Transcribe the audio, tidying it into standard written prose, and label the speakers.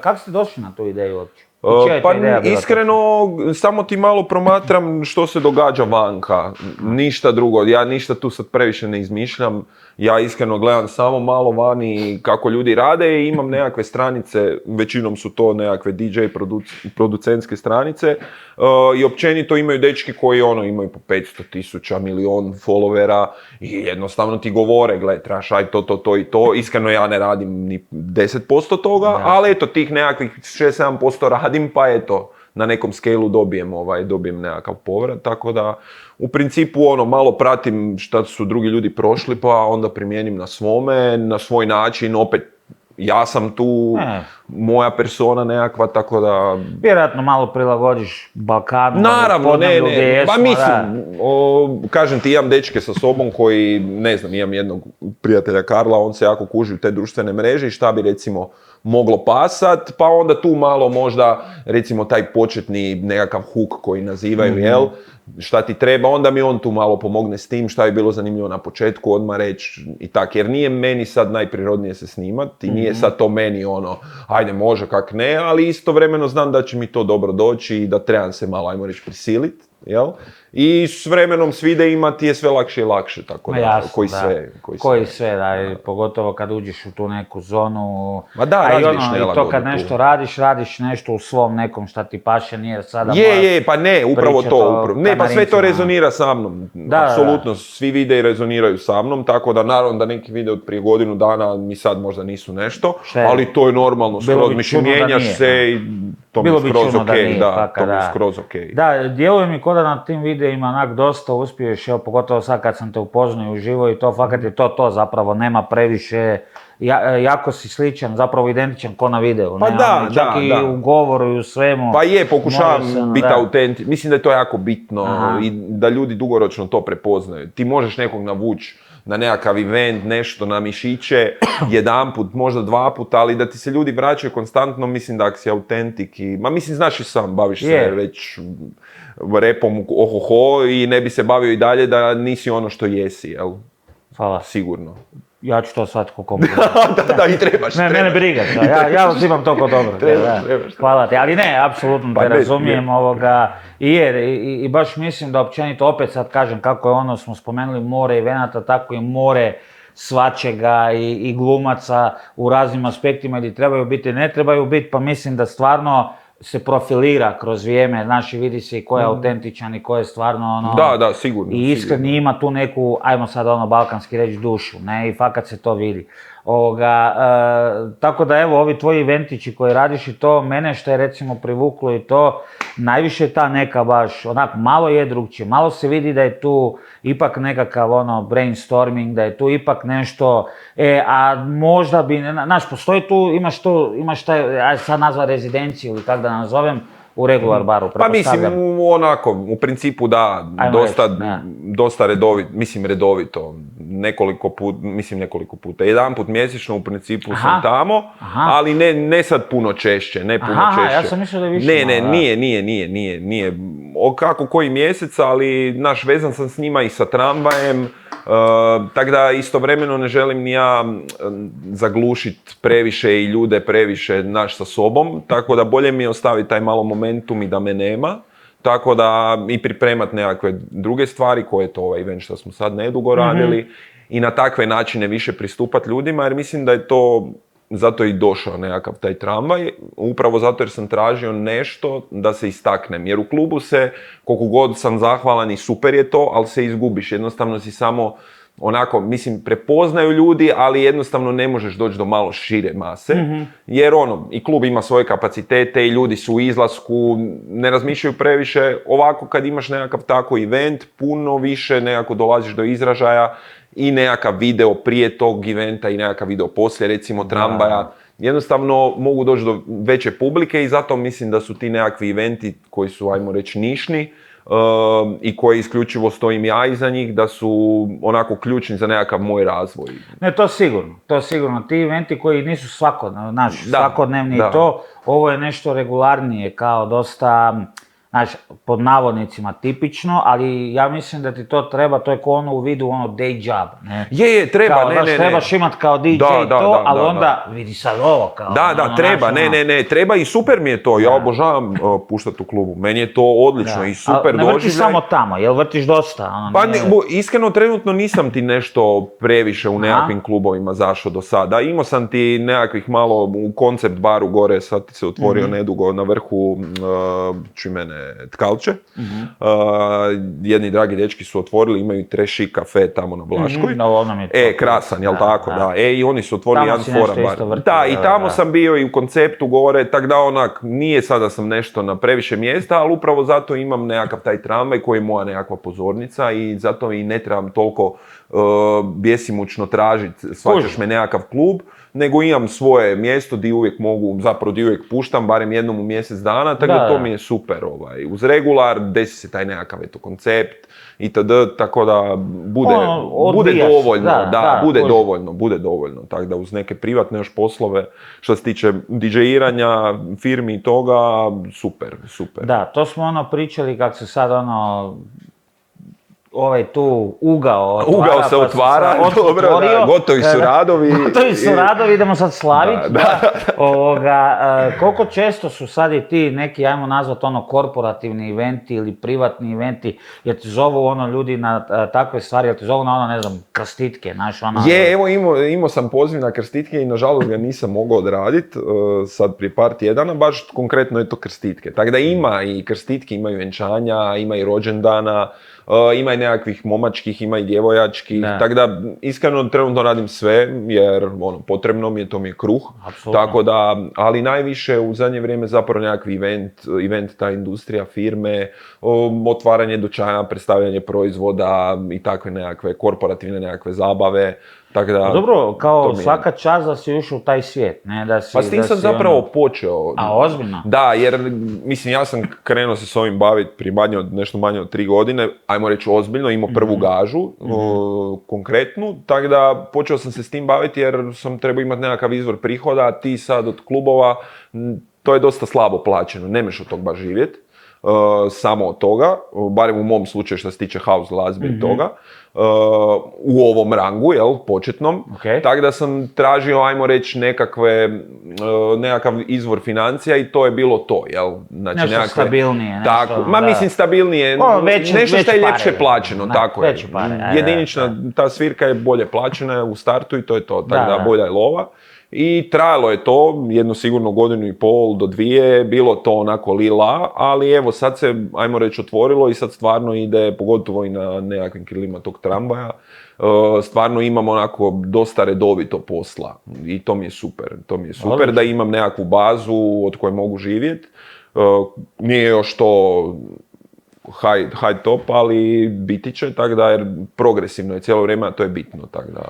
Speaker 1: Kako ste došli na tu ideju uopće?
Speaker 2: Pa iskreno, samo ti malo promatram što se događa vanka, ništa drugo, ja ništa tu sad previše ne izmišljam, ja iskreno gledam samo malo vani kako ljudi rade i imam nekakve stranice, većinom su to nekakve DJ producentske stranice i općenito imaju dečki koji imaju po 500.000, milion followera i jednostavno ti govore, gle, trebaš raditi to i to, iskreno ja ne radim ni 10% toga, ali eto tih nekakvih 6-7% radim, pa eto, na nekom scale-u dobijem nekakav povrat, tako da u principu malo pratim šta su drugi ljudi prošli, pa onda primijenim na svome, na svoj način, opet ja sam tu, moja persona nekakva, tako da...
Speaker 1: Vjerojatno malo prilagodiš Balkanu.
Speaker 2: Naravno, pa mislim, kažem ti, imam dečke sa sobom koji, ne znam, imam jednog prijatelja Karla, on se jako kuži u te društvene mreže i šta bi recimo moglo pasat, pa onda tu malo možda, recimo taj početni nekakav hook koji nazivaju, jel, šta ti treba, onda mi on tu malo pomogne s tim, šta je bilo zanimljivo na početku, odmah reći i tak, jer nije meni sad najprirodnije se snimat i nije sad to meni ajde može kak ne, ali istovremeno znam da će mi to dobro doći i da trebam se malo, ajmo reći, prisilit, jel? I s vremenom s videima ti je sve lakše i lakše, tako da,
Speaker 1: jasno,
Speaker 2: koji
Speaker 1: sve, da, pogotovo kad uđeš u tu neku zonu.
Speaker 2: Ma da, razviš
Speaker 1: i to kad nešto radiš nešto u svom nekom šta ti paše, nije sada
Speaker 2: pa ne, upravo to, ne, pa sve to rezonira sa mnom, apsolutno, svi videi rezoniraju sa mnom, tako da naravno da neki video od prije godinu dana mi sad možda nisu nešto, ali to je normalno, skroz, mislim, mijenjaš se i to mi je skroz okej, to mi je skroz okej.
Speaker 1: Da, djeluje mi kod da na tim videima onak dosta uspiješ, pogotovo sad kad sam te upoznao uživo i to, fakat je to zapravo, nema previše, jako si sličan, zapravo identičan ko na videu.
Speaker 2: Pa
Speaker 1: čak i u govoru i u svemu.
Speaker 2: Pa pokušavam biti autentičan, mislim da je to jako bitno i da ljudi dugoročno to prepoznaju. Ti možeš nekog navući na nekakav event, nešto na mišiće, jedanput, možda 2 puta, ali da ti se ljudi vraćaju konstantno, mislim da ako si autentik i, mislim, znaš i sam, baviš se već repom ohoho i ne bi se bavio i dalje da nisi ono što jesi, jel?
Speaker 1: Hvala.
Speaker 2: Sigurno.
Speaker 1: Ja ću to shvatiti ko kompliment.
Speaker 2: da, i trebaš.
Speaker 1: Mene briga, ja uzimam to ko dobro.
Speaker 2: Trebaš.
Speaker 1: Hvala ti, ali ne, apsolutno te razumijem i baš mislim da općenito, opet sad kažem kako je smo spomenuli more evenata, tako i more svačega i glumaca u raznim aspektima gdje trebaju biti, ne trebaju biti, pa mislim da stvarno se profilira kroz vrijeme, znači vidi se i ko je autentičan i ko je stvarno
Speaker 2: Da, sigurno.
Speaker 1: I iskreno ima tu neku, ajmo sad balkanski reći, dušu, ne, i fakat se to vidi. Tako da evo, ovi tvoji eventići koji radiš i to, mene što je recimo privuklo i to, najviše ta neka baš, onak, malo je drugčije, malo se vidi da je tu ipak nekakav brainstorming, da je tu ipak nešto, a možda bi, znaš, postoji tu, imaš taj, ajde sad nazva rezidenciju ili kako da nazovem, u Regular baru,
Speaker 2: pretpostavljam. Pa mislim, onako, u principu da, dosta redovito, nekoliko puta. Jedan put mjesečno u principu sam tamo, ali ne sad puno češće,
Speaker 1: ja sam mislio da je više.
Speaker 2: Nije. Kako koji mjesec, ali vezan sam s njima i sa tramvajem, tako da istovremeno ne želim ni ja zaglušiti previše i ljude previše sa sobom, tako da bolje mi je ostaviti taj malo momentum i da me nema, tako da i pripremat nekakve druge stvari, koje je to ovaj event što smo sad nedugo radili, i na takve načine više pristupati ljudima, jer mislim da je to, zato i došao nekakav taj tramvaj, upravo zato jer sam tražio nešto da se istaknem, jer u klubu se, koliko god sam zahvalan i super je to, ali se izgubiš, jednostavno si samo onako, mislim, prepoznaju ljudi, ali jednostavno ne možeš doći do malo šire mase, jer i klub ima svoje kapacitete i ljudi su u izlasku, ne razmišljaju previše, ovako kad imaš nekakav tako event, puno više nekako dolaziš do izražaja i nekakav video prije tog eventa i nekakav video poslije, recimo tramvaja, jednostavno mogu doći do veće publike i zato mislim da su ti nekakvi eventi koji su, ajmo reći, nišni, i koje isključivo stojim ja iza njih, da su onako ključni za nekakav moj razvoj.
Speaker 1: Ne, to sigurno. Ti eventi koji nisu svakodnevni i to, ovo je nešto regularnije, kao dosta, znaš, pod navodnicima tipično, ali ja mislim da ti to treba, to je ko ono u vidu ono day job, ne?
Speaker 2: Treba,
Speaker 1: kao,
Speaker 2: ne,
Speaker 1: znaš,
Speaker 2: ne, ne.
Speaker 1: trebaš imat kao DJ ali onda vidi sad ovo kao.
Speaker 2: Da, treba, ne, treba i super mi je to, ja obožavam puštati u klubu, meni je to odlično i super
Speaker 1: doživljaj. Ne vrtiš
Speaker 2: doživljaj.
Speaker 1: samo tamo, jel vrtiš dosta?
Speaker 2: Pa iskreno, trenutno nisam ti nešto previše u nekakvim klubovima zašao do sada. Imao sam ti nekakvih malo u koncept baru gore, sad ti se otvorio nedugo na vrhu Tkalče. Jedni dragi dečki su otvorili, imaju Treši kafe tamo na Blaškoj. Krasan, jel tako, da. I oni su otvorili jedan forum bar. Da, i tamo sam bio i u konceptu gore, tak da onak, nije sada sam nešto na previše mjesta, ali upravo zato imam nekakav taj tramvaj koji je moja nekakva pozornica i zato i ne trebam toliko bjesimučno tražiti, svačaš me nekakav klub, nego imam svoje mjesto di uvijek mogu, zapravo di uvijek puštam, barem jednom u mjesec dana, tako da to mi je super. Uz regular desi se taj nekakav koncept itd., tako da bude dovoljno, bude dovoljno. Tako da uz neke privatne još poslove, što se tiče DJ-iranja, firmi i toga, super.
Speaker 1: Da, to smo pričali kako se sad ovaj tu ugao
Speaker 2: se otvara, dobro, gotovi su radovi.
Speaker 1: Gotovi su radovi, idemo sad slaviti. Koliko često su sad i ti neki, ajmo nazvati korporativni eventi ili privatni eventi, jer ti zovu ljudi na takve stvari, jer ti zovu na ne znam, krstitke, znaš
Speaker 2: evo imao sam poziv na krstitke i nažalost ga nisam mogao odraditi sad prije par tjedana, baš konkretno je to krstitke. Tako da ima i krstitke, imaju venčanja, ima i rođendana, ima i nekakvih momačkih, ima i djevojačkih, tako da iskreno trenutno radim sve, jer potrebno mi je, to mi je kruh.
Speaker 1: Apsolutno.
Speaker 2: Tako da, ali najviše u zadnje vrijeme zapravo nekakvi event, ta industrija, firme, otvaranje dućana, predstavljanje proizvoda i takve nekakve korporativne nekakve zabave. Da,
Speaker 1: dobro, kao svaka čast da si ušao u taj svijet, ne?
Speaker 2: Pa s tim sam zapravo počeo.
Speaker 1: A, ozbiljno?
Speaker 2: Da, jer, mislim, ja sam krenuo se s ovim baviti prije nešto manje od 3 godine, ajmo reći ozbiljno, imao prvu gažu, konkretnu, tako da počeo sam se s tim baviti jer sam trebao imati nekakav izvor prihoda, a ti sad od klubova, to je dosta slabo plaćeno, ne možeš od tog baš živjeti. Samo od toga, barem u mom slučaju što se tiče house glazbe i toga, u ovom rangu, početnom. Tako da sam tražio, ajmo reći, nekakav izvor financija i to je bilo to,
Speaker 1: Znači, nešto stabilnije.
Speaker 2: Mislim stabilnije, nešto što je ljepše plaćeno, tako je. Jedinična ta svirka je bolje plaćena u startu i to je to, tako da bolja je lova. I trajalo je to, jedno sigurno 1,5 do 2, bilo to onako lila, ali evo sad se, ajmo reći, otvorilo i sad stvarno ide, pogotovo i na nekakvim krilima tog tramvaja, stvarno imam onako dosta redovito posla i to mi je super. To mi je super da imam nekakvu bazu od koje mogu živjeti. Nije još to high top, ali biti će, tako da jer progresivno je cijelo vrijeme, a to je bitno, tako da.